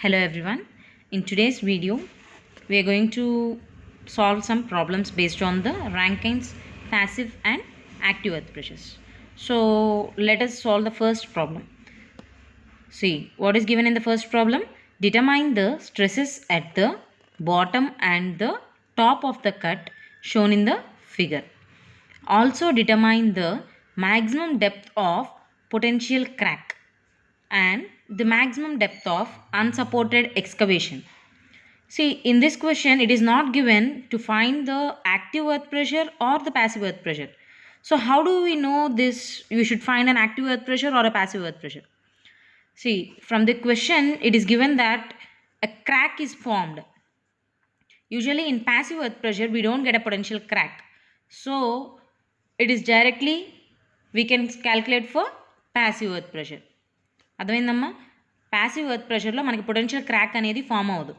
Hello everyone. In today's video, we are going to solve some problems based on the Rankine's passive and active earth pressures. So let us solve the first problem. See what is given in the first problem. Determine the stresses at the bottom and the top of the cut shown in the figure. Also determine the maximum depth of potential crack and the maximum depth of unsupported excavation. See, in this question, it is not given to find the active earth pressure or the passive earth pressure. So, how do we know this? You should find an active earth pressure or a passive earth pressure. See, from the question, it is given that a crack is formed. Usually, in passive earth pressure, we don't get a potential crack. So, it is directly we can calculate for passive earth pressure. అర్థమైందమ్మా? Passive earth ప్రెషర్లో మనకి potential crack అనేది form అవ్వదు.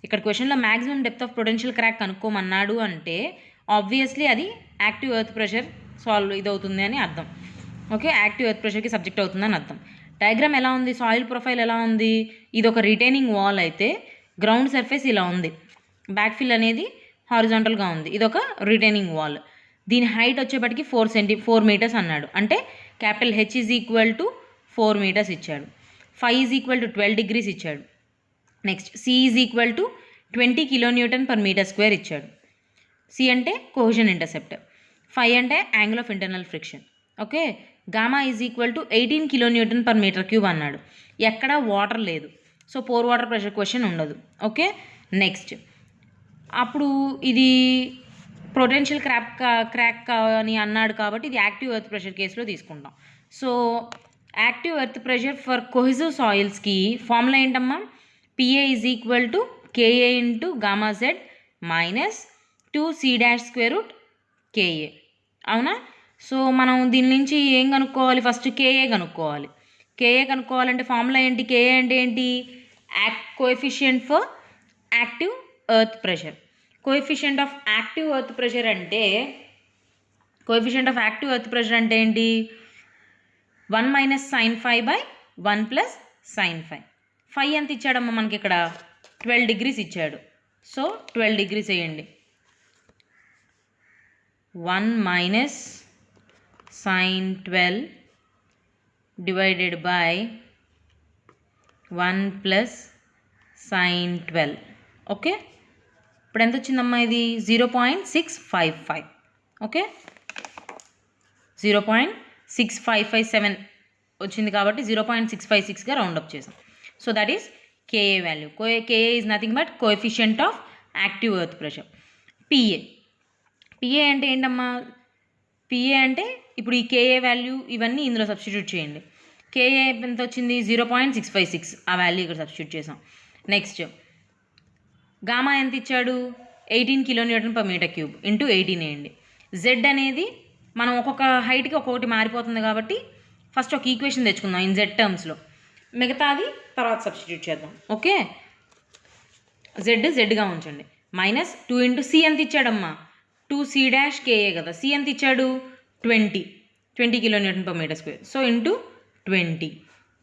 ఇక్కడ క్వశ్చన్లో maximum depth of potential crack కనుక్కోమన్నాడు అంటే obviously అది యాక్టివ్ ఎర్త్ ప్రెషర్ సాల్వ్ ఇదవుతుంది అని అర్థం. ఓకే, యాక్టివ్ ఎర్త్ ప్రెషర్కి సబ్జెక్ట్ అవుతుందని అర్థం. డయాగ్రామ్ ఎలా ఉంది, సాయిల్ ప్రొఫైల్ ఎలా ఉంది, ఇది ఒక రిటైనింగ్ వాల్ అయితే గ్రౌండ్ సర్ఫేస్ ఇలా ఉంది, బ్యాక్ ఫిల్ అనేది హారిజాంటల్గా ఉంది, ఇది ఒక రిటైనింగ్ వాల్. దీని హైట్ వచ్చేప్పటికి 4 మీటర్స్ అన్నాడు, అంటే capital H is equal to 4 metres ఇచ్చాడు. Phi is equal to 12 degrees ఇచ్చాడు. Next C is equal to 20 kN/m² ఇచ్చాడు. సి అంటే కోహెషన్ ఇంటర్సెప్ట్, ఫై అంటే angle of internal friction. Okay, gamma is equal to 18 kN/m³ అన్నాడు. ఎక్కడ water లేదు, so pore water pressure question ఉండదు. Okay, next అప్పుడు ఇది పొటెన్షియల్ క్రాక్ అని అన్నాడు కాబట్టి ఇది యాక్టివ్ ఎర్త్ ప్రెషర్ కేసులో తీసుకుంటాం. So active earth pressure for cohesive సాయిల్స్కి ఫార్ములా ఏంటమ్మా? PA is equal to KA into gamma Z minus 2C² KA. అవునా? సో మనం దీని నుంచి ఏం కనుక్కోవాలి? ఫస్ట్ కేఏ కనుక్కోవాలి. కేఏ కనుక్కోవాలంటే ఫార్ములా ఏంటి? కేఏ అంటే ఏంటి? Coefficient for active earth pressure. Coefficient of active earth pressure అంటే ఏంటి? 1 - sin phi by 1 + sin phi. ఫై ఎంత ఇచ్చాడమ్మా మనకి? ఇక్కడ 12 degrees ఇచ్చాడు. సో 12 degrees వేయండి. 1 - sin 12 divided by 1 + sin 12. Okay, ఇప్పుడు ఎంత వచ్చిందమ్మా? ఇది 0.655. ఓకే, 0.6557 వచ్చింది కాబట్టి 0.656గా రౌండప్ చేసాం. So that is KA value. KA is nothing but coefficient of active earth pressure. PA అంటే ఏంటమ్మా? పిఏ అంటే ఇప్పుడు ఈ కేఏ వాల్యూ ఇవన్నీ ఇందులో సబ్స్టిట్యూట్ చేయండి. కేఏ ఎంత వచ్చింది? 0.656. ఆ వాల్యూ ఇక్కడ సబ్స్టిట్యూట్ చేసాం. నెక్స్ట్ గామా ఎంత ఇచ్చాడు? 18 kN/m³ ఇంటూ 18 వేయండి. జెడ్ అనేది మనం ఒక్కొక్క హైట్కి ఒక్కొక్కటి మారిపోతుంది కాబట్టి ఫస్ట్ ఒక ఈక్వేషన్ తెచ్చుకుందాం ఇన్ జెడ్ టర్మ్స్లో, మిగతాది తర్వాత సబ్స్టిట్యూట్ చేద్దాం. ఓకే, జెడ్గా ఉంచండి. మైనస్ 2 ఇంటూ సి ఎంత ఇచ్చాడమ్మా? 2C' కేఏ కదా. సి ఎంత ఇచ్చాడు? 20 kN/m². So into 20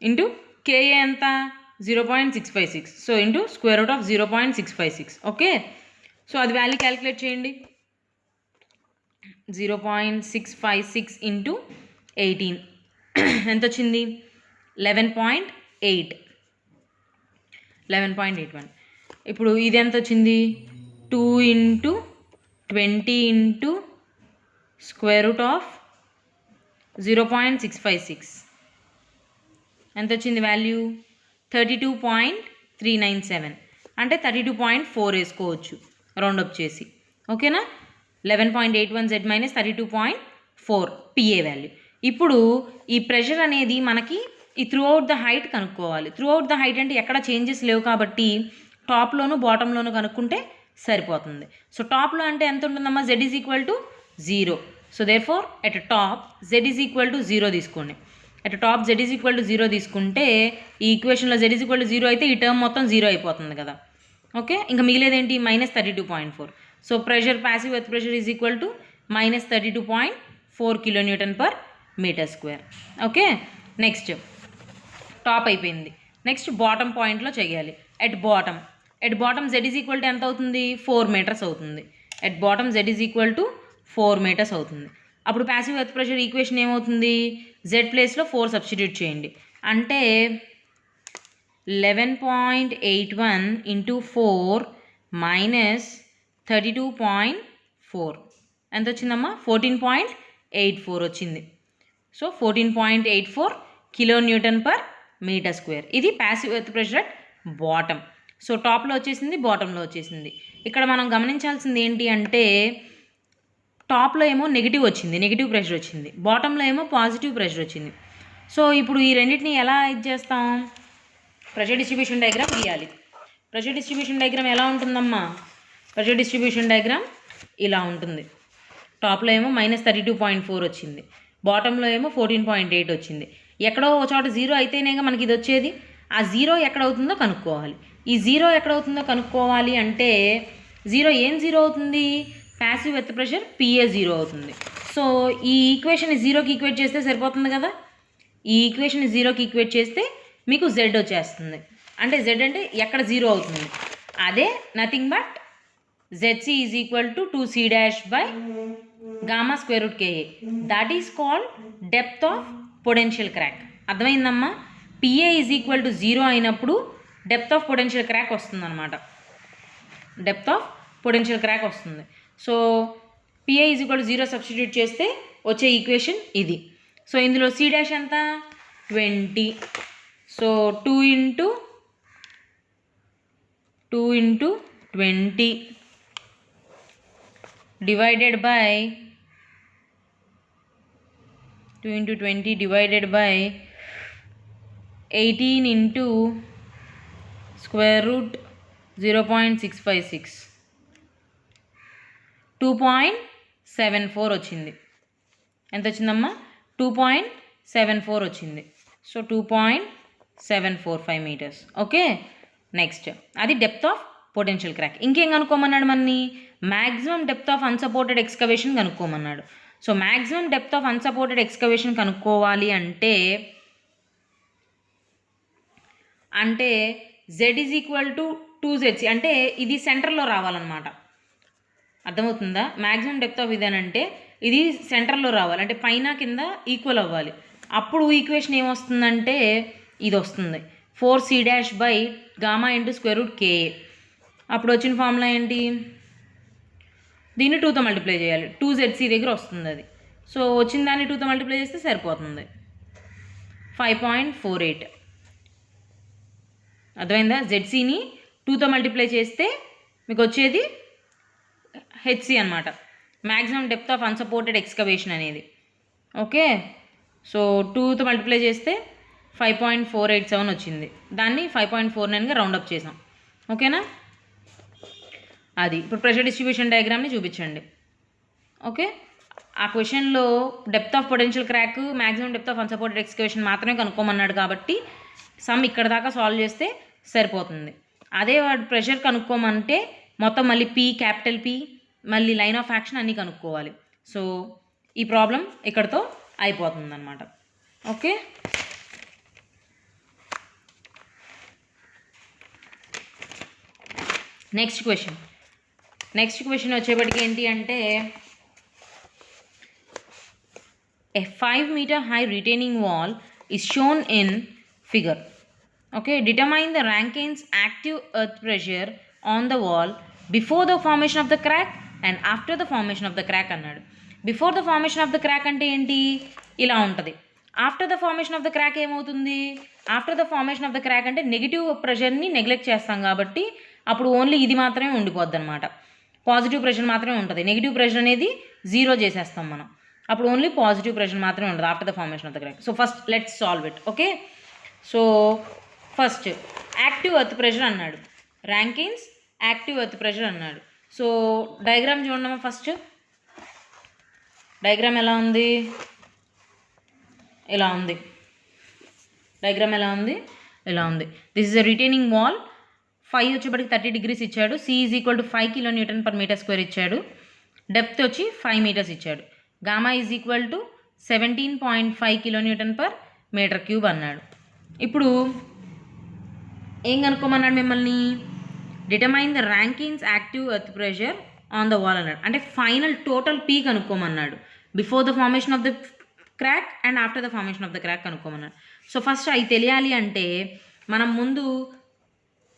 into KA ఎంత? 0.656. So into √0.656. ఓకే, సో అది వాల్యూ క్యాలిక్యులేట్ చేయండి. 0.656 ఇంటూ 18 ఎంత వచ్చింది? 11.81. ఇప్పుడు ఇది ఎంత వచ్చింది? 2 ఇంటూ 20 ఇంటూ √0.656 ఎంత వచ్చింది వాల్యూ? 32.397. అంటే 32.4 వేసుకోవచ్చు రౌండప్ చేసి. ఓకేనా? 11.81 Z - 32.4 పిఏ వాల్యూ. ఇప్పుడు ఈ ప్రెషర్ అనేది మనకి ఈ త్రూ అవుట్ ద హైట్ కనుక్కోవాలి. త్రూ అవుట్ ద హైట్ అంటే ఎక్కడ చేంజెస్ లేవు కాబట్టి టాప్లోను బాటంలోను కనుక్కుంటే సరిపోతుంది. సో టాప్లో అంటే ఎంత ఉంటుందమ్మా? Z is equal to 0. So therefore at top Z is equal to 0 తీసుకోండి. At top Z is equal to 0 తీసుకుంటే ఈ ఈక్వేషన్లో Z ఈజ్ ఈక్వల్ టు 0 అయితే ఈ టర్మ్ మొత్తం 0 అయిపోతుంది కదా. ఓకే, ఇంకా మిగిలేదేంటి? -32.4. So pressure, passive earth pressure is equal to -32.4 kN/m². Okay, next top అయిపోయింది. నెక్స్ట్ బాటమ్ పాయింట్లో చేయాలి. At bottom z is equal to ఎంత అవుతుంది 4 మీటర్స్ అవుతుంది. At bottom z is equal to 4 meters అవుతుంది. అప్పుడు ప్యాసివ్ ఎర్త్ ప్రెషర్ ఈక్వేషన్ ఏమవుతుంది, z ప్లేస్లో 4 సబ్స్టిట్యూట్ చేయండి. అంటే 11.81 ఇంటూ 4 మైనస్ 32.4 ఎంత వచ్చిందమ్మా 14.84 వచ్చింది. So 14.84 kilo newton per metre square. ఇది passive earth pressure at bottom. So టాప్లో వచ్చేసింది, బాటంలో వచ్చేసింది. ఇక్కడ మనం గమనించాల్సింది ఏంటి అంటే టాప్లో ఏమో నెగిటివ్ ప్రెషర్ వచ్చింది, బాటంలో ఏమో పాజిటివ్ ప్రెషర్ వచ్చింది. సో ఇప్పుడు ఈ రెండింటిని ఎలా ఇది చేస్తాం, ప్రెషర్ డిస్ట్రిబ్యూషన్ డయాగ్రామ్ గీయాలి. ప్రెషర్ డిస్ట్రిబ్యూషన్ డయాగ్రామ్ ఎలా ఉంటుందమ్మా, ప్రెషర్ డిస్ట్రిబ్యూషన్ డయాగ్రామ్ ఇలా ఉంటుంది. టాప్లో ఏమో -32.4 వచ్చింది, బాటంలో ఏమో 14.8 వచ్చింది. ఎక్కడో ఒక చోట జీరో అయితేనేగా మనకి ఇది వచ్చేది. ఆ జీరో ఎక్కడవుతుందో కనుక్కోవాలి. ఈ జీరో ఎక్కడవుతుందో కనుక్కోవాలి అంటే ఏం జీరో అవుతుంది, passive earth pressure PA zero అవుతుంది. సో ఈ ఈక్వేషన్ జీరోకి ఈక్వేట్ చేస్తే సరిపోతుంది కదా. ఈ ఈక్వేషన్ జీరోకి ఈక్వేట్ చేస్తే మీకు Z వచ్చేస్తుంది. అంటే Z అంటే ఎక్కడ జీరో అవుతుంది, అదే nothing but ZC is equal to 2C' by gamma square root KA. That is called depth of potential crack. అర్థమైందమ్మా. PA ఈజ్ ఈక్వల్ టు 0 అయినప్పుడు డెప్త్ ఆఫ్ పొటెన్షియల్ క్రాక్ వస్తుందన్నమాట. డెప్త్ ఆఫ్ పొటెన్షియల్ క్రాక్ వస్తుంది. So PA is equal to 0 substitute చేస్తే వచ్చే equation ఇది. So ఇందులో C' ఎంత 20. So 2 into 20 divided by 18 into square route 0.656 2.74 వచ్చింది. ఎంత వచ్చిందమ్మా 2.74 వచ్చింది. So 2.745 metres. ఓకే, నెక్స్ట్ అది డెప్త్ ఆఫ్ పొటెన్షియల్ క్రాక్. ఇంకేం కనుక్కోమన్నాడు మనని, maximum depth of unsupported excavation కనుక్కోమన్నాడు. So maximum depth of unsupported excavation కనుక్కోవాలి అంటే Z is equal to 2ZC. అంటే ఇది సెంటర్లో రావాలన్నమాట. అర్థమవుతుందా. మ్యాక్సిమం డెప్త్ ఆఫ్ ఇదేనంటే ఇది సెంటర్లో రావాలి, అంటే పైన కింద ఈక్వల్ అవ్వాలి. అప్పుడు ఈక్వేషన్ ఏమొస్తుందంటే ఇది వస్తుంది 4C' by gamma into square route KA. అప్పుడు వచ్చిన ఫార్ములా ఏంటి, దీన్ని 2తో మల్టిప్లై చేయాలి, 2ZC దగ్గర వస్తుంది అది. సో వచ్చిన దాన్ని 2తో మల్టిప్లై చేస్తే సరిపోతుంది 5.48. అర్థమైందా. ZCని 2తో మల్టిప్లై చేస్తే మీకు వచ్చేది HC అనమాట, maximum depth of unsupported excavation అనేది. ఓకే, సో 2తో మల్టిప్లై చేస్తే 5.487 వచ్చింది. దాన్ని 5.49గా రౌండప్ చేసాం. ఓకేనా. అది ఇప్పుడు ప్రెషర్ డిస్ట్రిబ్యూషన్ డయాగ్రామ్ని చూపించండి. ఓకే, ఆ క్వశ్చన్లో depth of potential crack, maximum depth of unsupported excavation మాత్రమే కనుక్కోమన్నాడు కాబట్టి సమ్ ఇక్కడ దాకా సాల్వ్ చేస్తే సరిపోతుంది. అదే వాడు ప్రెషర్ కనుక్కోమంటే మొత్తం మళ్ళీ క్యాపిటల్ P మళ్ళీ లైన్ ఆఫ్ యాక్షన్ అన్నీ కనుక్కోవాలి. సో ఈ ప్రాబ్లం ఇక్కడితో అయిపోతుంది అన్నమాట. ఓకే, నెక్స్ట్ క్వశ్చన్ వచ్చేప్పటికి ఏంటి అంటే a 5 meter high retaining wall is shown in figure. Okay, determine the Rankine's active earth pressure on the wall before the formation of the crack and after the formation of the crack అన్నాడు. Before the formation of the crack అంటే ఏంటి, ఇలా ఉంటుంది. After the formation of the crack ఏమవుతుంది, after the formation of the crack అంటే negative ప్రెషర్ని neglect చేస్తాం కాబట్టి అప్పుడు ఓన్లీ ఇది మాత్రమే ఉండిపోద్ది అనమాట, పాజిటివ్ ప్రెషర్ మాత్రమే ఉంటుంది. నెగిటివ్ ప్రెషర్ అనేది 0 చేసేస్తాం మనం, అప్పుడు ఓన్లీ పాజిటివ్ ప్రెషర్ మాత్రమే ఉంటుంది after the formation of the crack. So first let's solve it. Okay, so first active earth pressure అన్నాడు, ర్యాంకిన్స్ యాక్టివ్ ఎర్త్ ప్రెషర్ అన్నాడు. సో డయాగ్రామ్ చూడమ్మా. ఫస్ట్ డయాగ్రామ్ ఎలా ఉంది, ఇలా ఉంది. డయాగ్రామ్ ఎలా ఉంది, ఇలా ఉంది. This is a retaining wall. 5 వచ్చేప్పటికి 30 degrees ఇచ్చాడు. C is equal to 5 kN/m² ఇచ్చాడు. డెప్త్ వచ్చి 5 meters ఇచ్చాడు. Gamma is equal to 17.5 kN/m³ అన్నాడు. ఇప్పుడు ఏం కనుక్కోమన్నాడు మిమ్మల్ని? Determine the Rankine's active earth pressure on the wall అన్నాడు. అంటే ఫైనల్ టోటల్ పీ కనుక్కోమన్నాడు. Before the formation of the crack and after the formation of the crack కనుక్కోమన్నాడు. సో ఫస్ట్ అవి తెలియాలి అంటే మనం ముందు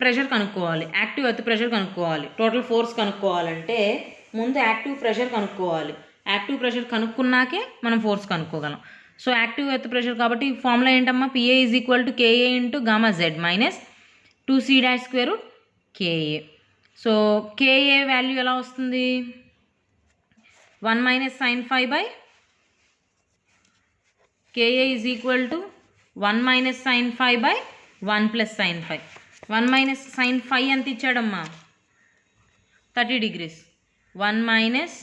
ప్రెషర్ కనుక్కోవాలి, యాక్టివ్ ఎర్త్ ప్రెషర్ కనుక్కోవాలి. టోటల్ ఫోర్స్ కనుక్కోవాలంటే ముందు యాక్టివ్ ప్రెషర్ కనుక్కోవాలి. యాక్టివ్ ప్రెషర్ కనుక్కున్నాకే మనం ఫోర్స్ కనుక్కోగలం. సో యాక్టివ్ ఎర్త్ ప్రెషర్ కాబట్టి ఫార్ములా ఏంటమ్మా? PA is equal to KA into gamma Z minus 2c² KA. So KA value ఎలా వస్తుంది? 1 minus sine phi by KA is equal to 1 minus sine phi by 1 plus sine phi. 1 minus sine phi ఎంత ఇచ్చాడమ్మా? 30 degrees. 1 minus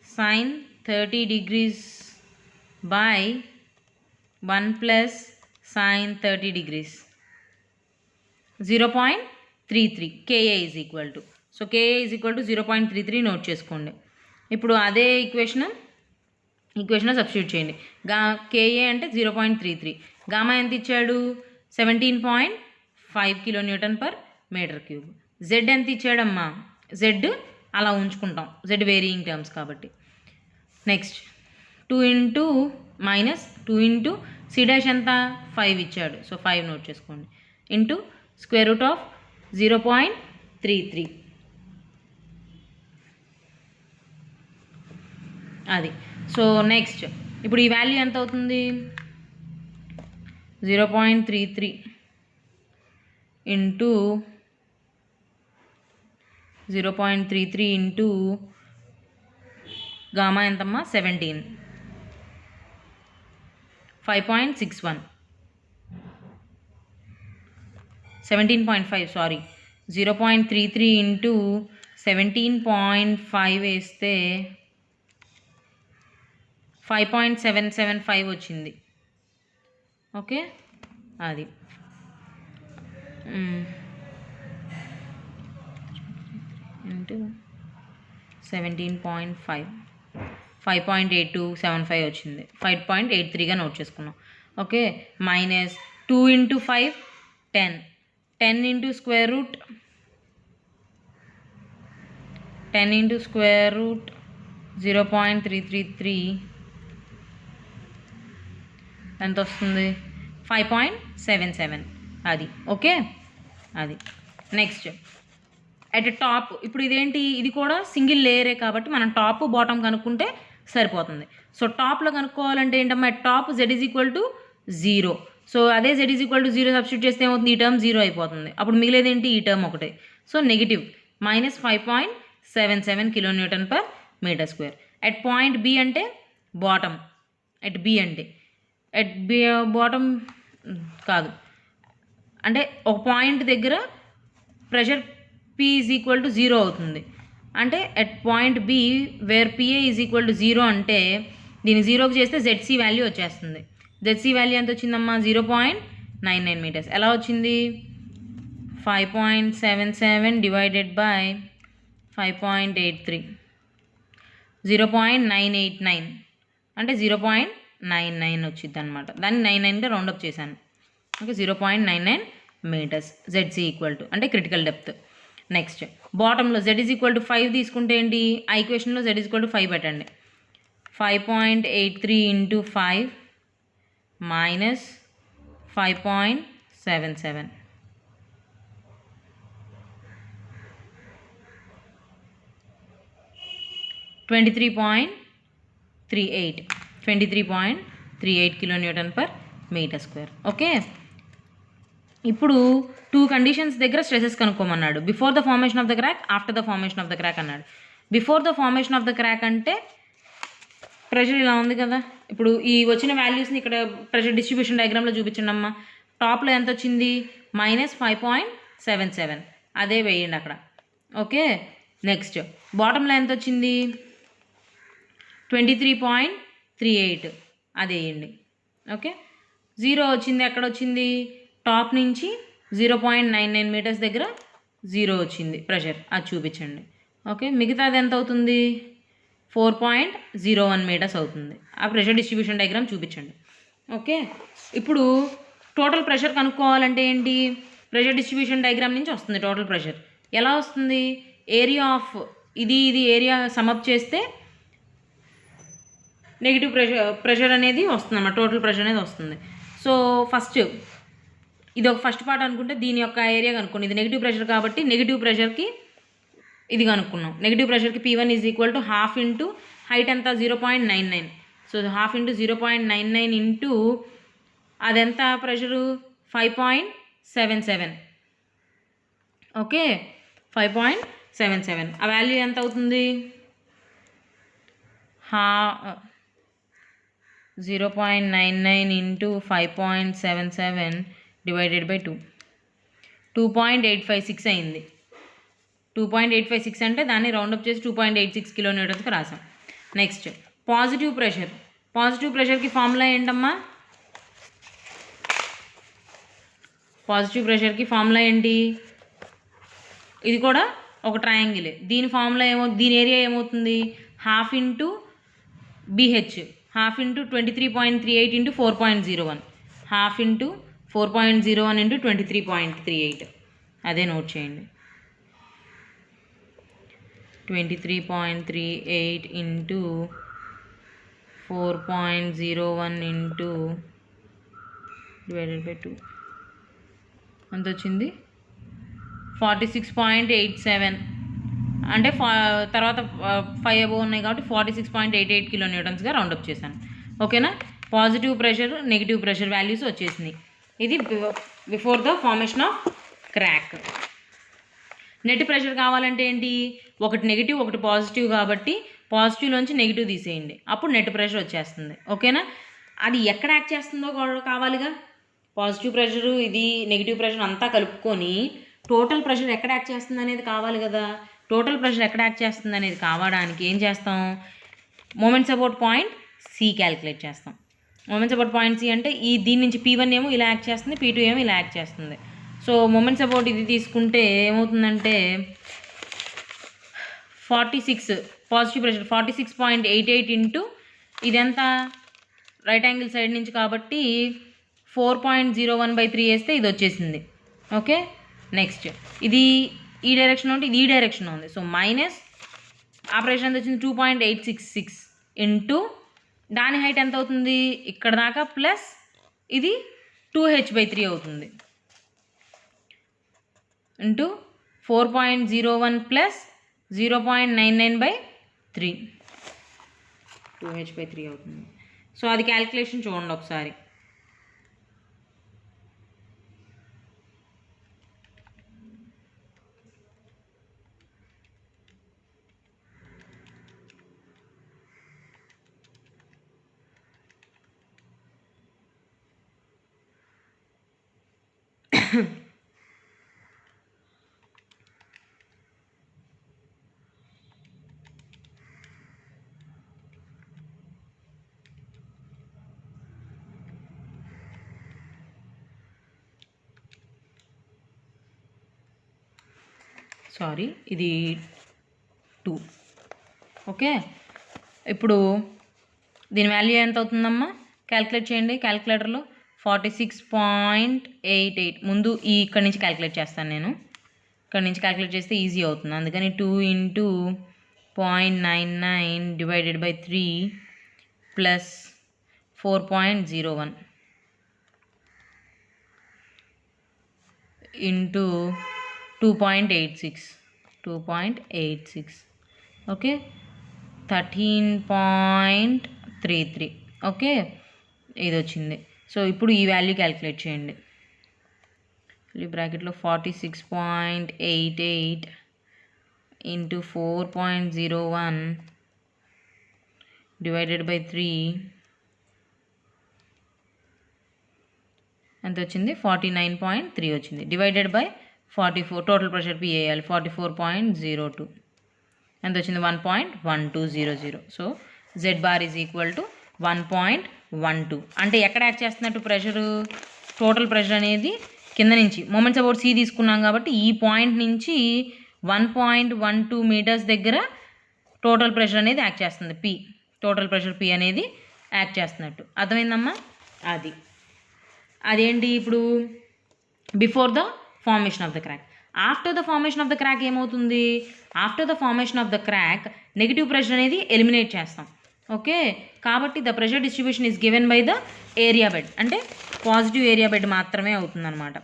sine 30 degrees by 1 plus sin 30 degrees. 0.33 KA is equal to. So KA is equal to 0.33 note చేసుకోండి. ఇప్పుడు అదే equation substitute చేయండి. KA అంటే 0.33. Gamma ఎంత ఇచ్చాడు? 17.5 kN/m³. Z ఎంత ఇచ్చాడమ్మా? Z అలా ఉంచుకుంటాం, Z వేరియింగ్ టర్మ్స్ కాబట్టి. Next 2 into minus 2 into C' ఎంత? 5 ఇచ్చాడు. సో 5 నోట్ చేసుకోండి. Into square root of 0.33. అది. సో నెక్స్ట్ ఇప్పుడు ఈ వాల్యూ ఎంత అవుతుంది? 0.33 ఇంటూ 0.33 ఇంటూ గామా ఎంతమ్మా? 17. 5.61. 17.5 సారీ. 0.33 ఇంటూ 17.5 వేస్తే 5.775 వచ్చింది. ఓకే, అది ఇంటూ 17.5 5.8275 వచ్చింది. 5.83గా నోట్ చేసుకున్నాం. Okay, minus 2 into 5 10. 10 into square root 0.333 ఎంత వస్తుంది? 5.77. అది. ఓకే, అది. Next at top. ఇప్పుడు ఇదేంటి? ఇది కూడా సింగిల్ లేయరే కాబట్టి మనం టాప్ బాటమ్ కనుక్కుంటే సరిపోతుంది. సో టాప్లో కనుక్కోవాలంటే ఏంటమ్మా? At top Z is equal to 0. So అదే Z is equal to 0 substitute చేస్తే ఏమవుతుంది? ఈ టర్మ్ 0 అయిపోతుంది. అప్పుడు మిగిలేదేంటి? ఈ టర్మ్ ఒకటే. So negative minus 5.77 kN/m². At point B అంటే బాటమ్. అట్ బి అంటే బాటమ్ కాదు, అంటే ఒక పాయింట్ దగ్గర pressure P is equal to 0 అవుతుంది. అంటే at point B where PA is equal to 0 అంటే దీన్ని 0కి చేస్తే ZC వాల్యూ వచ్చేస్తుంది. ZC వాల్యూ ఎంత వచ్చిందమ్మా? 0.99 మీటర్స్. ఎలా వచ్చింది? 5.77 డివైడెడ్ బై 5.83. 0.989 అంటే 0.99 వచ్చింది అనమాట. దాన్ని 99గా రౌండప్ చేశాను. Okay, 0.99 metres ZC equal to అంటే క్రిటికల్ డెప్త్. నెక్స్ట్ బాటంలో Z ఈజ్ ఈక్వల్ టు 5 తీసుకుంటే ఏంటి? ఆ ఈక్వేషన్లో Z ఈజ్ ఈక్వల్ టు 5 పెట్టండి. 5.83 ఇంటూ 5 మైనస్ 5.77. 23.38 kN/m². ఓకే, ఇప్పుడు 2 కండిషన్స్ దగ్గర స్ట్రెసెస్ కనుక్కోమన్నాడు. Before the formation of the crack, after the formation of the crack అన్నాడు. Before the formation of the crack అంటే ప్రెషర్ ఇలా ఉంది కదా. ఇప్పుడు ఈ వచ్చిన వాల్యూస్ని ఇక్కడ ప్రెషర్ డిస్ట్రిబ్యూషన్ డయాగ్రామ్లో చూపించండి అమ్మా. టాప్లో ఎంత వచ్చింది? మైనస్ 5.77. అదే వేయండి అక్కడ. ఓకే, నెక్స్ట్ బాటంలో ఎంత వచ్చింది? 23.38. అది వేయండి. ఓకే, 0 వచ్చింది. ఎక్కడ వచ్చింది? టాప్ నుంచి 0.99 మీటర్స్ దగ్గర 0 వచ్చింది ప్రెషర్. అది చూపించండి. ఓకే, మిగతాది ఎంత అవుతుంది? 4.01 మీటర్స్ అవుతుంది. ఆ ప్రెషర్ డిస్ట్రిబ్యూషన్ డయాగ్రామ్ చూపించండి. ఓకే, ఇప్పుడు టోటల్ ప్రెషర్ కనుక్కోవాలంటే ఏంటి? ప్రెషర్ డిస్ట్రిబ్యూషన్ డయాగ్రామ్ నుంచి వస్తుంది టోటల్ ప్రెషర్. ఎలా వస్తుంది? ఏరియా ఆఫ్ ఇది ఏరియా సమప్ చేస్తే నెగిటివ్ ప్రెషర్ అనేది వస్తుంది అన్నమాట, టోటల్ ప్రెషర్ అనేది వస్తుంది. సో ఫస్ట్ ఇది ఒక ఫస్ట్ పార్ట్ అనుకుంటే దీని యొక్క ఏరియా కనుక్కోండి. ఇది నెగిటివ్ ప్రెషర్ కాబట్టి నెగిటివ్ ప్రెషర్కి ఇది కనుక్కున్నాం. నెగిటివ్ ప్రెషర్కి P1 is equal to half into height ఎంత 0.99. సో హాఫ్ ఇంటూ 0.99 ఇంటూ అదెంత ప్రెషరు 5.77. ఓకే, 5.77. ఆ వాల్యూ ఎంత అవుతుంది? 0.99 ఇంటూ 5.77 డివైడెడ్ బై 2, 2.856 అయింది. 2.856 అంటే దాన్ని రౌండప్ చేసి 2.86 కిలోన్యూటన్స్కి రాసాం. నెక్స్ట్ పాజిటివ్ ప్రెషర్కి ఫార్ములా ఏంటమ్మా? పాజిటివ్ ప్రెషర్కి ఫార్ములా ఏంటి? ఇది కూడా ఒక ట్రయాంగిలే. దీని ఫార్ములా దీని ఏరియా ఏమవుతుంది? Half into BH, half into 23.38 into 4.01, half into 4.01 into 23.38. అదే నోట్ చేయండి. 23.38 ఇంటూ 4.01 ఇంటూ డివైడెడ్ బై 2 ఎంత వచ్చింది? 46.87. అంటే తర్వాత 5 అబోవ్ ఉన్నాయి కాబట్టి 46.88 కిలోన్యూటన్స్గా రౌండప్ చేశాను. ఓకేనా? Positive pressure, negative pressure values వచ్చేసినాయి. ఇది before the formation of crack. Net pressure కావాలంటే ఏంటి? ఒకటి నెగిటివ్ ఒకటి పాజిటివ్ కాబట్టి పాజిటివ్లోంచి నెగిటివ్ తీసేయండి, అప్పుడు నెట్ ప్రెషర్ వచ్చేస్తుంది. ఓకేనా? అది ఎక్కడ యాక్ట్ చేస్తుందో కావాలిగా. పాజిటివ్ ప్రెషరు ఇది నెగిటివ్ ప్రెషర్ అంతా కలుపుకొని టోటల్ ప్రెషర్ ఎక్కడ యాక్ట్ చేస్తుంది అనేది కావాలి కదా. టోటల్ ప్రెషర్ ఎక్కడ యాక్ట్ చేస్తుంది అనేది కావడానికి ఏం చేస్తాం? Moments about point C calculate చేస్తాం. మూమెంట్స్ అబౌట్ పాయింట్ C అంటే దీని నుంచి P1 ఏమో ఇలా యాక్ట్ చేస్తుంది, P2 ఏమో ఇలా యాక్ట్ చేస్తుంది. సో మూమెంట్స్ అబౌట్ ఇది తీసుకుంటే ఏమవుతుందంటే 46 పాజిటివ్ ప్రెషర్ 46.88 ఇంటూ ఇదెంత రైట్ యాంగిల్ సైడ్ నుంచి కాబట్టి 4.01/3 వేస్తే ఇది వచ్చేసింది. ఓకే, నెక్స్ట్ ఇది ఈ డైరెక్షన్ ఉంటే ఇది ఈ డైరెక్షన్ ఉంది. సో మైనస్ ఆ ప్రెషర్ ఎంత వచ్చింది? 2.866 ఇంటూ దాని హైట్ ఎంత అవుతుంది ఇక్కడ దాకా ప్లస్ ఇది 2h/3 అవుతుంది ఇంటూ 4.01 ప్లస్ 0.99/3 2h/3 అవుతుంది. సో అది క్యాలిక్యులేషన్ చూడండి ఒకసారి. సారీ, ఇది 2. ఓకే, ఇప్పుడు దీని వాల్యూ ఎంత అవుతుందమ్మా? క్యాలిక్యులేట్ చేయండి క్యాలిక్యులేటర్లో. 46.88 ముందు ఇక్కడి నుంచి క్యాలిక్యులేట్ చేస్తాను నేను. ఇక్కడి నుంచి క్యాలిక్యులేట్ చేస్తే ఈజీ అవుతుంది, అందుకని 2 into 0.99 divided by 3 plus 4.01 into 2.86 okay 13.33. Okay, ఇది వచ్చింది. సో ఇప్పుడు ఈ వాల్యూ క్యాలిక్యులేట్ చేయండి. ఈ బ్రాకెట్లో 46.88 ఇంటూ 4.01 డివైడెడ్ బై 3 ఎంత వచ్చింది? 49.3 వచ్చింది. Divided by 44 total pressure P వేయాలి. 44.02 ఎంత వచ్చింది? 1.1200. So Z bar is equal to 1.12. అంటే ఎక్కడ యాక్ట్ చేస్తున్నట్టు ప్రెషరు? టోటల్ ప్రెషర్ అనేది కింద నుంచి మూమెంట్స్ అబౌట్ C తీసుకున్నాం కాబట్టి ఈ పాయింట్ నుంచి 1.12 మీటర్స్ దగ్గర టోటల్ ప్రెషర్ అనేది యాక్ట్ చేస్తుంది. టోటల్ ప్రెషర్ P అనేది యాక్ట్ చేస్తున్నట్టు అర్థమైందమ్మా? అదేంటి ఇప్పుడు before the formation of the crack. After the formation of the crack ఏమవుతుంది, after the formation of the crack negative pressure అనేది ఎలిమినేట్ చేస్తాం. ఓకే, కాబట్టి the pressure distribution is given by the area bed, అంటే positive area bed మాత్రమే అవుతుంది అనమాట.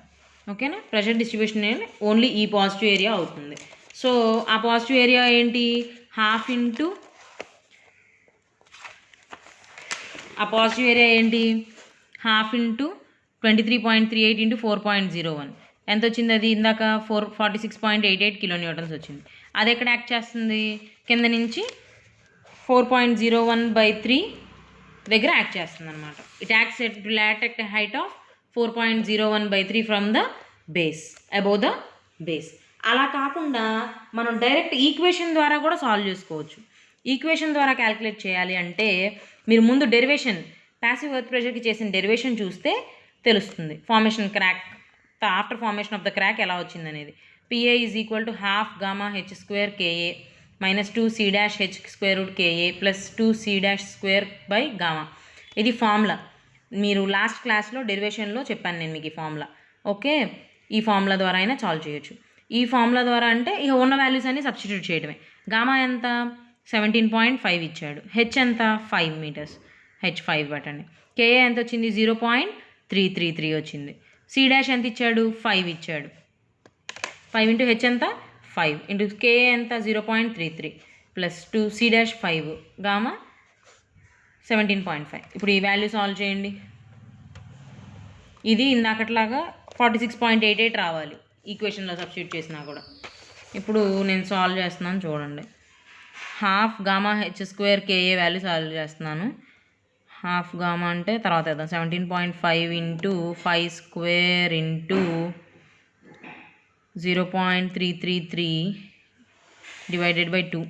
ఓకేనా, pressure distribution అనేది ఓన్లీ ఈ పాజిటివ్ ఏరియా అవుతుంది. సో ఆ పాజిటివ్ ఏరియా ఏంటి, హాఫ్ ఇంటూ ఆ పాజిటివ్ ఏరియా ఏంటి, హాఫ్ ఇంటూ 23.38 ఇంటూ 4.01 ఎంత వచ్చింది, అది ఇందాక 46.88 కిలో న్యూటన్స్ వచ్చింది. అది ఎక్కడ యాక్ట్ చేస్తుంది, కింద నుంచి 4.01/3 దగ్గర యాక్ట్ చేస్తుంది అనమాట. It acts at height of 4.01/3 from the base, above the base. అలా కాకుండా మనం డైరెక్ట్ ఈక్వేషన్ ద్వారా కూడా సాల్వ్ చేసుకోవచ్చు. ఈక్వేషన్ ద్వారా క్యాలిక్యులేట్ చేయాలి అంటే మీరు ముందు డెరివేషన్, ప్యాసివ్ ఎర్త్ ప్రెషర్కి చేసిన డెరివేషన్ చూస్తే తెలుస్తుంది formation crack, after formation of the crack ఎలా వచ్చింది అనేది. PA is equal to ½ gamma H² KA minus 2C' KA plus 2C' gamma. ఇది ఫార్ములా, మీరు లాస్ట్ క్లాస్లో డెరివేషన్లో చెప్పాను నేను మీకు ఈ ఫార్ములా. ఓకే, ఈ ఫార్ములా ద్వారా అయినా సాల్వ్ చేయొచ్చు. ఈ ఫార్ములా ద్వారా అంటే ఇక ఉన్న వాల్యూస్ అన్ని సబ్స్టిట్యూట్ చేయడమే. గామా ఎంత 17.5 ఇచ్చాడు, హెచ్ ఎంత 5 మీటర్స్, H5 పట్టండి. KA ఎంత వచ్చింది 0.333 వచ్చింది. C' ఎంత ఇచ్చాడు 5 ఇచ్చాడు, 5 ఇంటూ హెచ్ ఎంత 5 ఇంటూ KA ఎంత 0.33 ప్లస్ 2C' గామా 17.5. ఇప్పుడు ఈ వాల్యూ సాల్వ్ చేయండి. ఇది ఇందాకట్లాగా 46.88 రావాలి ఈక్వేషన్లో సబ్స్టిట్యూట్ చేసినా కూడా. ఇప్పుడు నేను సాల్వ్ చేస్తున్నాను చూడండి. ½ gamma H² KA value solve చేస్తున్నాను. ½ గామా అంటే తర్వాత వేద్దాం, 17.5 ఇంటూ 5² ఇంటూ 0.333 డివైడెడ్ బై 2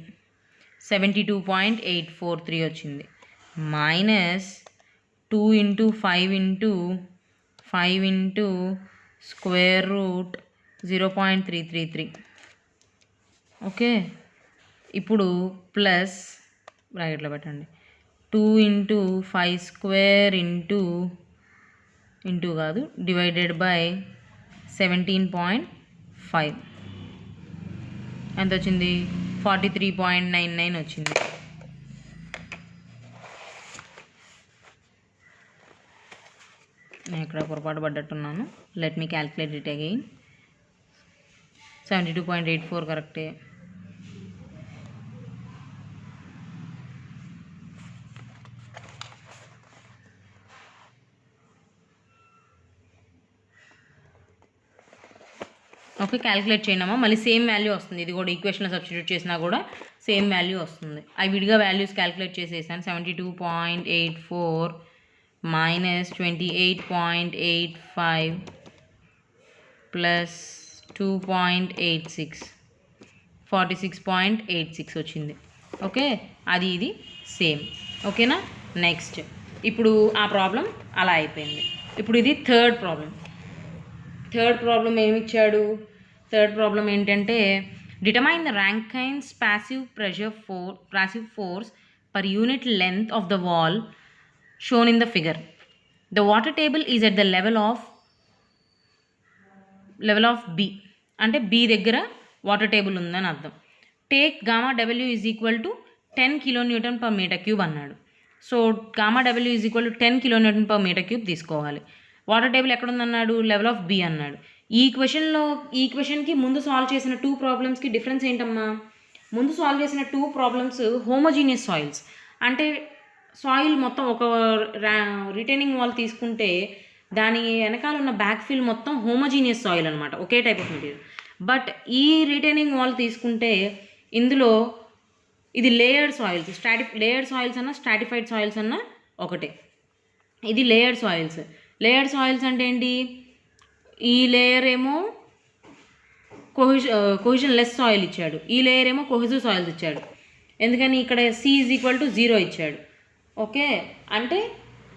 72.843 వచ్చింది. Minus 2 into 5 into 5 into square root 0.333. Okay, ఇప్పుడు ప్లస్ బ్రాకెట్లో పెట్టండి 2 ఇంటూ 5² ఇంటూ కాదు డివైడెడ్ బై 17.5 ఎంత వచ్చింది 43.99 వచ్చింది. నేను ఇక్కడ పొరపాటు పడ్డట్టున్నాను, let me calculate it again. 72.84 కరెక్టే. ఓకే, క్యాలిక్యులేట్ చేయడమా, మళ్ళీ సేమ్ వాల్యూ వస్తుంది. ఇది కూడా ఈక్వేషన్లో సబ్స్టిట్యూట్ చేసినా కూడా సేమ్ వాల్యూ వస్తుంది. అవి విడిగా వాల్యూస్ క్యాలిక్యులేట్ చేసేసాను. 72.84 మైనస్ 28.85 ప్లస్ 2.86 46.86 వచ్చింది. ఓకే, అది ఇది సేమ్. ఓకేనా, నెక్స్ట్ ఇప్పుడు ఆ ప్రాబ్లం అలా అయిపోయింది. ఇప్పుడు ఇది థర్డ్ ప్రాబ్లం ఏమి ఇచ్చాడు, థర్డ్ ప్రాబ్లం ఏంటంటే determine the Rankine's passive force per unit length of the wall shown in the figure. The water table is at the level of B, అంటే B దగ్గర వాటర్ టేబుల్ ఉందని అర్థం. Take gamma W is equal to 10 kN/m³ అన్నాడు. So gamma W is equal to 10 kN/m³ తీసుకోవాలి. Water table ఎక్కడ ఉందన్నాడు, level of B అన్నాడు. ఈ ఈక్వేషన్కి ముందు సాల్వ్ చేసిన 2 ప్రాబ్లమ్స్కి డిఫరెన్స్ ఏంటమ్మా, ముందు సాల్వ్ చేసిన 2 ప్రాబ్లమ్స్ హోమోజీనియస్ సాయిల్స్, అంటే సాయిల్ మొత్తం ఒక రిటైనింగ్ వాల్ తీసుకుంటే దాని వెనకాల ఉన్న బ్యాక్ ఫిల్ మొత్తం హోమోజీనియస్ సాయిల్ అనమాట, ఒకే టైప్ ఆఫ్ మెటీరియల్. బట్ ఈ రిటైనింగ్ వాల్ తీసుకుంటే ఇందులో ఇది లేయర్డ్ సాయిల్స్, లేయర్డ్ సాయిల్స్ అన్నా స్ట్రాటిఫైడ్ సాయిల్స్ అన్నా ఒకటే. ఇది లేయర్డ్ సాయిల్స్ అంటే ఏంటి, ఈ లేయర్ ఏమో కొహిజన్ లెస్ సాయిల్ ఇచ్చాడు, ఈ లేయర్ ఏమో కొహిజివ్ సాయిల్స్ ఇచ్చాడు. ఎందుకని ఇక్కడ C ఈజ్ ఈక్వల్ టు 0 ఇచ్చాడు. ఓకే, అంటే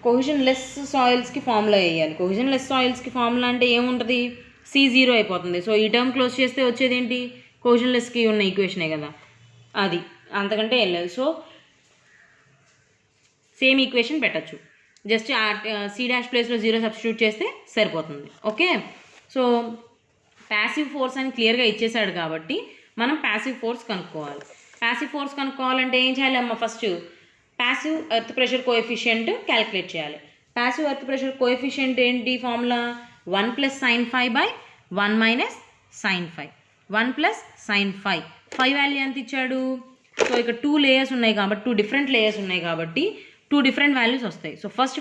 కొహిజన్ లెస్ సాయిల్స్కి ఫార్ములా వేయాలి. కొహిజన్ లెస్ సాయిల్స్కి ఫార్ములా అంటే ఏముంటుంది, C 0 అయిపోతుంది. సో ఈ టర్మ్ క్లోజ్ చేస్తే వచ్చేది ఏంటి, కొహిజన్ లెస్కి ఉన్న ఈక్వేషనే కదా అది, అంతకంటే ఏం లేదు. సో సేమ్ ఈక్వేషన్ పెట్టచ్చు, జస్ట్ C' ప్లేస్లో 0 సబ్స్టిట్యూట్ చేస్తే సరిపోతుంది. ఓకే, సో ప్యాసివ్ ఫోర్స్ అని క్లియర్గా ఇచ్చేసాడు కాబట్టి మనం ప్యాసివ్ ఫోర్స్ కనుక్కోవాలి. ప్యాసివ్ ఫోర్స్ కనుక్కోవాలంటే ఏం చేయాలి అమ్మ? First passive earth pressure coefficient calculate చేయాలి. ప్యాసివ్ ఎర్త్ ప్రెషర్ కోఎఫిషియంట్ ఏంటి formula? 1 + sin phi / 1 - sin phi. 1 + sin phi. phi value ఎంత ఇచ్చాడు? సో ఇక్కడ 2 లేయర్స్ ఉన్నాయి కాబట్టి 2 డిఫరెంట్ లేయర్స్ ఉన్నాయి కాబట్టి 2 డిఫరెంట్ వాల్యూస్ వస్తాయి. So first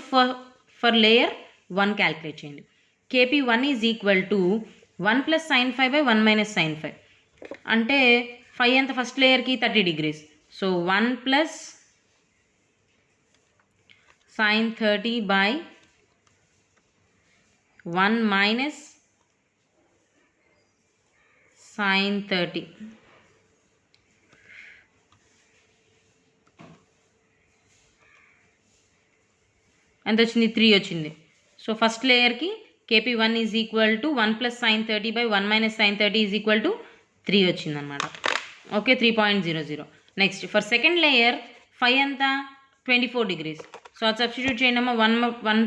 for layer 1 calculate చేయండి. KP1 = 1 + sin phi / 1 - sin phi. అంటే phi ఎంత first లేయర్కి? 30 degrees. So 1 + sin 30 / 1 - sin 30. ఎంత వచ్చింది? 3 వచ్చింది. సో ఫస్ట్ లేయర్కి KP1 = 1 + sin 30 / 1 - sin 30 = 3 వచ్చిందనమాట. Okay, 3.00. Next for second layer phi ఎంత? 24 degrees. సో అది సబ్స్టిట్యూట్ చేయండి అమ్మా. 1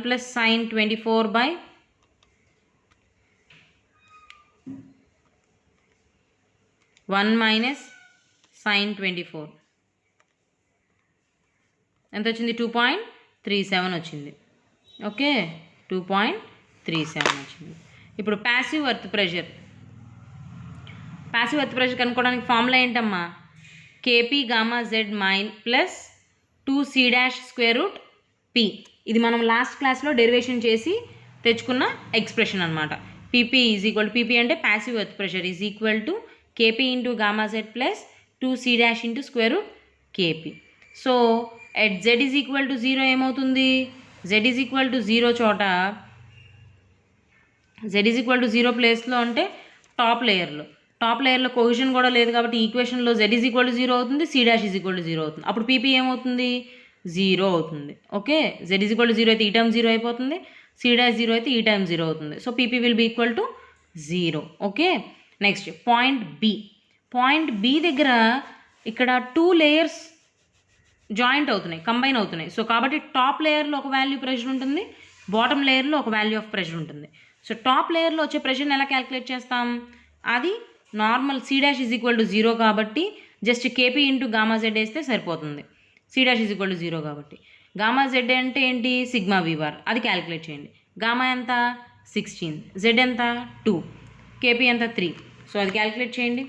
+ sin 24 / 1 - sin 24 ఎంత వచ్చింది? 2.37 వచ్చింది. ఓకే, 2.37 వచ్చింది. ఇప్పుడు ప్యాసివ్ ఎర్త్ ప్రెషర్ కనుక్కోవడానికి ఫార్ములా ఏంటమ్మా? KP(Γ)Z + 2C'√P. ఇది మనం లాస్ట్ క్లాస్లో డెరివేషన్ చేసి తెచ్చుకున్న ఎక్స్ప్రెషన్ అనమాట. PP అంటే passive earth pressure KP × Γ Z + 2C'√KP. So at Z = 0 ఏమవుతుంది? Z = 0 చోట Z = 0 ప్లేస్లో అంటే టాప్ లేయర్లో కొహెషన్ కూడా లేదు కాబట్టి ఈక్వేషన్లో Z = 0 అవుతుంది, C' = 0 అవుతుంది. అప్పుడు PP ఏమవుతుంది? 0 అవుతుంది. ఓకే, Z = 0 అయితే ఈ టర్మ్ 0 అయిపోతుంది, C' 0 అయితే ఈ టర్మ్ 0 అవుతుంది. So PP will be equal to 0. Okay, next point B దగ్గర ఇక్కడ 2 లేయర్స్ జాయింట్ అవుతున్నాయి, కంబైన్ అవుతున్నాయి. సో కాబట్టి టాప్ లేయర్లో ఒక వాల్యూ ప్రెషర్ ఉంటుంది, బాటమ్ లేయర్లో ఒక వాల్యూ ఆఫ్ ప్రెషర్ ఉంటుంది. సో టాప్ లేయర్లో వచ్చే ప్రెషర్ని ఎలా క్యాలిక్యులేట్ చేస్తాం? అది నార్మల్ C' = 0 కాబట్టి జస్ట్ KP × Γ Z వేస్తే సరిపోతుంది. C' = 0 కాబట్టి. Γ Z అంటే ఏంటి? σV_bar. అది క్యాలిక్యులేట్ చేయండి. గామా ఎంత? 16. Z ఎంత? 2. KP ఎంత? 3. సో అది క్యాలిక్యులేట్ చేయండి.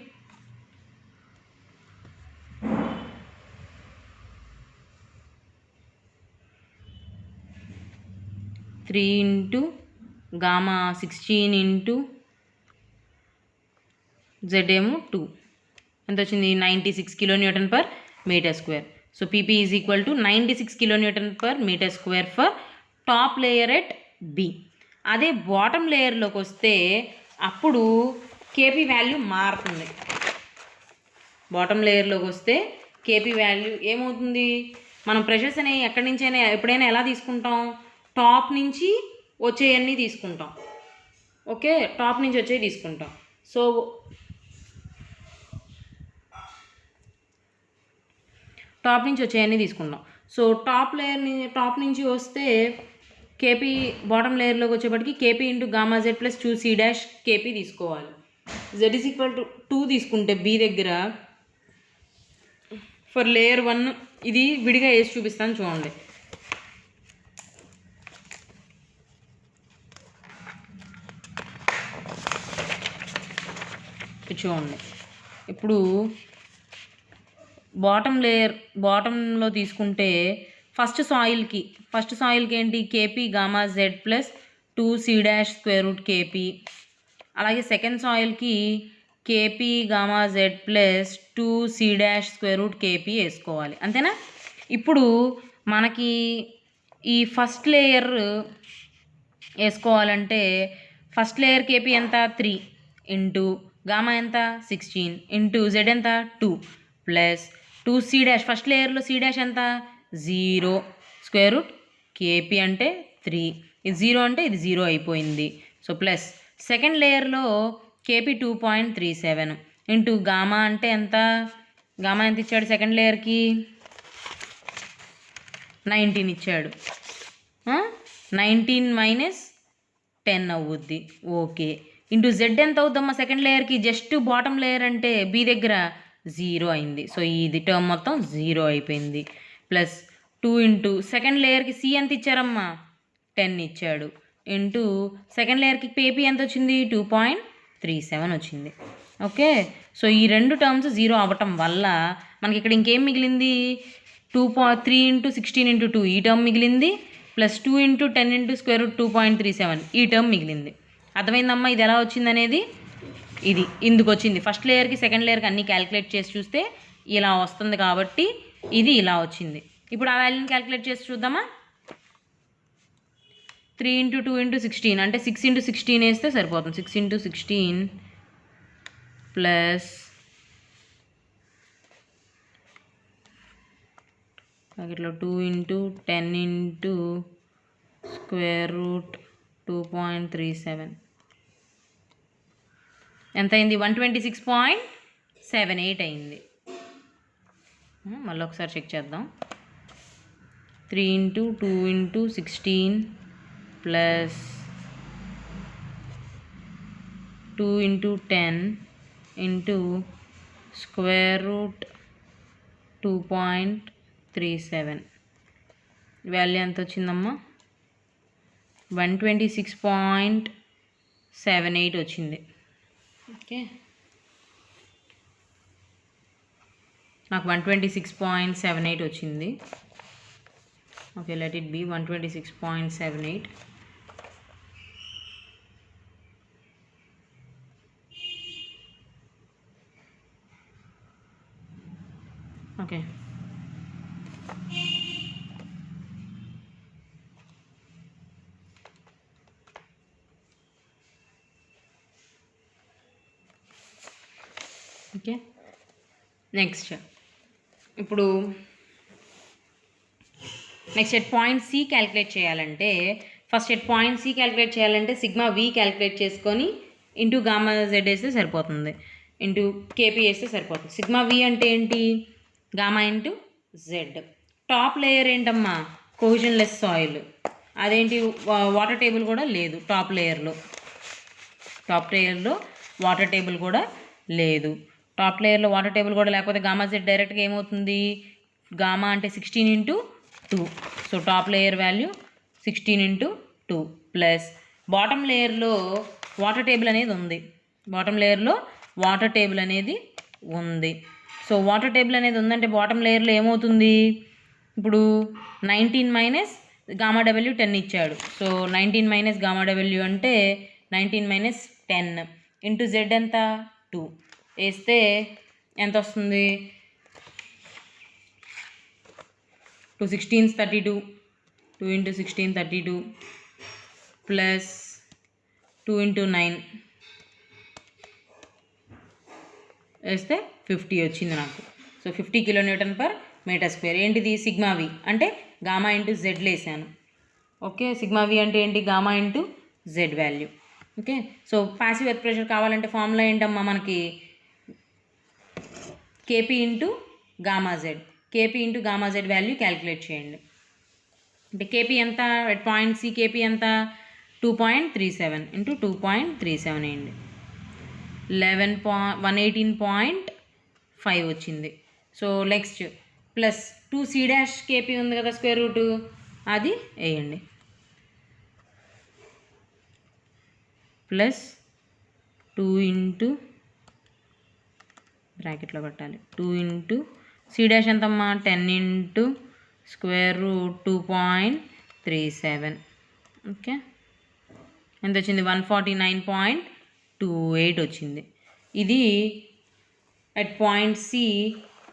Three into gamma 16 into Z ఏమో 2 ఎంత వచ్చింది? 96 kN/m². So PP = 96 kN/m² for top layer at B. అదే బాటమ్ లేయర్లోకి వస్తే అప్పుడు KP వాల్యూ మారుతుంది. బాటమ్ లేయర్లోకి వస్తే KP వాల్యూ ఏమవుతుంది? మనం ప్రెషర్స్ అనేవి ఎక్కడి నుంచైనా ఎప్పుడైనా ఎలా తీసుకుంటాం? టాప్ నుంచి వచ్చేయన్నీ తీసుకుంటాం. ఓకే, టాప్ నుంచి వచ్చేవి తీసుకుంటాం. సో టాప్ నుంచి వచ్చేయన్నీ తీసుకుంటాం. సో టాప్ నుంచి వస్తే KP బాటమ్ లేయర్లోకి వచ్చేప్పటికి KP × Γ Z + 2C'KP తీసుకోవాలి. Z = 2 తీసుకుంటే B దగ్గర ఫర్ లేయర్ 1 ఇది విడిగా వేసి చూపిస్తాను చూడండి. చూడండి, ఇప్పుడు బాటంలో తీసుకుంటే ఫస్ట్ సాయిల్కి ఏంటి? KP Γ Z + 2C'√KP. అలాగే సెకండ్ సాయిల్కి KP Γ Z + 2C'√KP వేసుకోవాలి. అంతేనా? ఇప్పుడు మనకి ఈ ఫస్ట్ లేయర్ వేసుకోవాలంటే ఫస్ట్ లేయర్ KP ఎంత? 3 ఇంటూ గామా ఎంత? 16 ఇంటూ Z ఎంత? 2 ప్లస్ 2C' ఫస్ట్ లేయర్లో C' ఎంత? 0 √KP అంటే 3. ఇది 0 అంటే ఇది 0 అయిపోయింది. సో ప్లస్ సెకండ్ లేయర్లో KP 2.37 ఇంటూ గామా అంటే ఎంత? గామా ఎంత ఇచ్చాడు సెకండ్ లేయర్కి? 19 ఇచ్చాడు. 19 - 10 అవుద్ది. ఓకే, ఇంటూ జెడ్ ఎంత అవుద్దమ్మా సెకండ్ లేయర్కి, జస్ట్ బాటమ్ లేయర్ అంటే బి దగ్గర 0 అయింది. సో ఇది టర్మ్ మొత్తం 0 అయిపోయింది. ప్లస్ 2 ఇంటూ సెకండ్ లేయర్కి సి ఎంత ఇచ్చారమ్మా 10 ఇచ్చాడు, ఇంటూ సెకండ్ లేయర్కి పేపీ ఎంత వచ్చింది 2.37 వచ్చింది. ఓకే, సో ఈ రెండు టర్మ్స్ 0 అవ్వటం వల్ల మనకి ఇక్కడ ఇంకేం మిగిలింది 3 ఇంటూ 16 ఇంటూ 2 ఈ టర్మ్ మిగిలింది, plus 2 into 10 into square root 2.37 ఈ టర్మ్ మిగిలింది. అర్థమైందమ్మా ఇది ఎలా వచ్చింది అనేది? ఇది ఇందుకు వచ్చింది. ఫస్ట్ లేయర్కి సెకండ్ లేయర్కి అన్నీ క్యాలిక్యులేట్ చేసి చూస్తే ఇలా వస్తుంది కాబట్టి ఇది ఇలా వచ్చింది. ఇప్పుడు ఆ వాల్యూని క్యాలిక్యులేట్ చేసి చూద్దామా. 3 ఇంటూ 2 ఇంటూ 16 అంటే 6 ఇంటూ 16 వేస్తే సరిపోతుంది. 6 ఇంటూ 16 ప్లస్ ఇట్లా 2 ఇంటూ 10 ఇంటూ స్క్వేర్ రూట్ 2.37 ఎంత అయింది 126.78 అయింది. మళ్ళీ ఒకసారి చెక్ చేద్దాం. 3 into 2 into 16 plus 2 into 10 into square root 2.37 value ఎంత వచ్చిందమ్మా 126.78 వచ్చింది. ఓకే, నాకు 126.78 వచ్చింది. Okay, let it be 126.78. Okay, okay next ఇప్పుడు ఎట్ పాయింట్ సి క్యాలిక్యులేట్ చేయాలంటే first at point C calculate చేయాలంటే సిగ్మా వి క్యాలిక్యులేట్ చేసుకొని ఇంటూ గామా జెడ్ వేస్తే సరిపోతుంది, ఇంటూ కేపీ వేస్తే సరిపోతుంది. సిగ్మా వి అంటే ఏంటి gamma into Z. Top layer ఏంటమ్మా కోజన్లెస్ సాయిల్, అదేంటి వాటర్ టేబుల్ కూడా లేదు టాప్ లేయర్లో వాటర్ టేబుల్ కూడా లేదు. టాప్ లేయర్లో వాటర్ టేబుల్ కూడా లేకపోతే గామా జెడ్ డైరెక్ట్గా ఏమవుతుంది గామా అంటే 16 into 2, so top layer value 16 into 2 plus bottom లేయర్లో వాటర్ టేబుల్ అనేది ఉంది. సో వాటర్ టేబుల్ అనేది ఉందంటే బాటమ్ లేయర్లో ఏమవుతుంది ఇప్పుడు 19 మైనస్ గామా డబ్ల్యూ 10 ఇచ్చాడు, సో 19 మైనస్ గామా డబ్ల్యూ అంటే 19 మైనస్ 10 ఇంటూ జెడ్ ఎంత 2 వేస్తే ఎంత వస్తుంది 2 16 32, 2 ఇంటూ 16 32 ప్లస్ 2 ఇంటూ 9 వేస్తే 50 వచ్చింది నాకు. So 50 kilonewton per metre square. ఏంటిది సిగ్మా వి అంటే గామా ఇంటూ జెడ్లు వేసాను. ఓకే, సిగ్మా వి అంటే ఏంటి gamma into Z value. Okay, so passive earth pressure కావాలంటే ఫార్ములా ఏంటమ్మా మనకి KP into gamma Z value calculate చేయండి. అంటే కేపీ ఎంత ఎట్ పాయింట్ సి కేపీ ఎంత 2.37 ఇంటూ 2.37 వేయండి 118.5 వచ్చింది. So next plus 2C dash KP ఉంది కదా స్క్వేర్ రూట్ అది వేయండి ప్లస్ 2 ఇంటూ బ్రాకెట్లో పెట్టాలి 2 ఇంటూ సి డాష్ ఎంతమ్మా 10 ఇంటూ స్క్వేర్ రూట్ 2.37. ఓకే, ఎంత వచ్చింది 149.28 వచ్చింది. ఇది at point C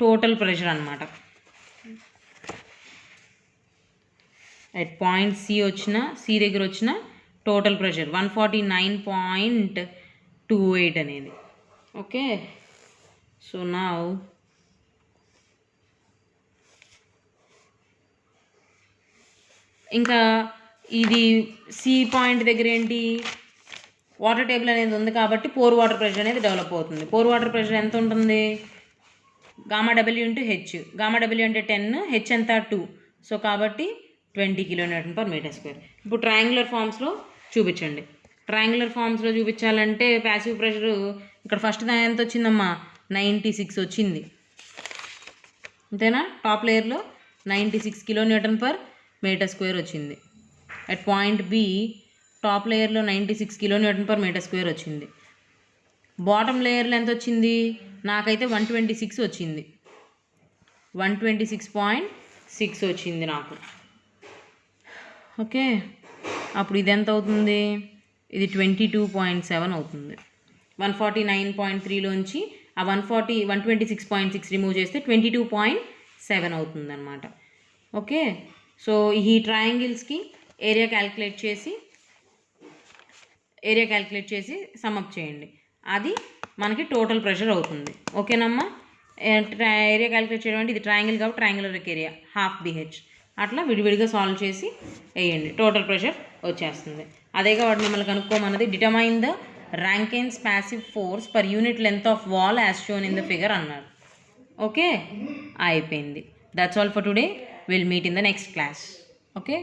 total pressure అనమాట. అట్ పాయింట్ సి దగ్గర వచ్చిన టోటల్ ప్రెషర్ 149.28 అనేది. ఓకే, సో నా ఇంకా ఇది సి పాయింట్ దగ్గర ఏంటి వాటర్ టేబుల్ అనేది ఉంది కాబట్టి పోర్ వాటర్ ప్రెషర్ అనేది డెవలప్ అవుతుంది. పోర్ వాటర్ ప్రెషర్ ఎంత ఉంటుంది gamma W into H, gamma W అంటే 10, హెచ్ ఎంత 2, సో కాబట్టి 20 కిలోన్యూటన్ పర్ మీటర్ స్క్వేర్. ఇప్పుడు ట్రయాంగులర్ ఫామ్స్లో చూపించండి. ట్రయాంగులర్ ఫామ్స్లో చూపించాలంటే ప్యాసివ్ ప్రెషర్ ఇక్కడ ఫస్ట్ ఎంత వచ్చిందమ్మా 96 వచ్చింది, అంతేనా. టాప్ లేయర్లో 96 kN/m² వచ్చింది. అట్ పాయింట్ బి టాప్ లేయర్లో 96 kN/m² వచ్చింది. బాటమ్ లేయర్లో ఎంత వచ్చింది, నాకైతే 126 వచ్చింది, 126.6 వచ్చింది నాకు. ఓకే, అప్పుడు ఇది ఎంత అవుతుంది, ఇది 22.7 అవుతుంది. 149.3లోంచి ఆ 126.6 రిమూవ్ చేస్తే 22.7 అవుతుంది అనమాట. ఓకే, సో ఈ ట్రయాంగిల్స్కి ఏరియా క్యాలిక్యులేట్ చేసి సమ్అప్ చేయండి, అది మనకి టోటల్ ప్రెషర్ అవుతుంది. ఓకేనమ్మా, ఏరియా క్యాలిక్యులేట్ చేయడం అంటే ఇది ట్రయాంగిల్ కాబట్టి ట్రయాంగులర్ ఏరియా 1/2 BH అట్లా విడివిడిగా సాల్వ్ చేసి వేయండి, టోటల్ ప్రెషర్ వచ్చేస్తుంది. అదేగా వాడు మిమ్మల్ని కనుక్కోమన్నది, determine the Rankine's passive force per unit length of wall as shown in the figure అన్నారు. ఓకే, అయిపోయింది. That's all for today. Will meet in the next class. Okay.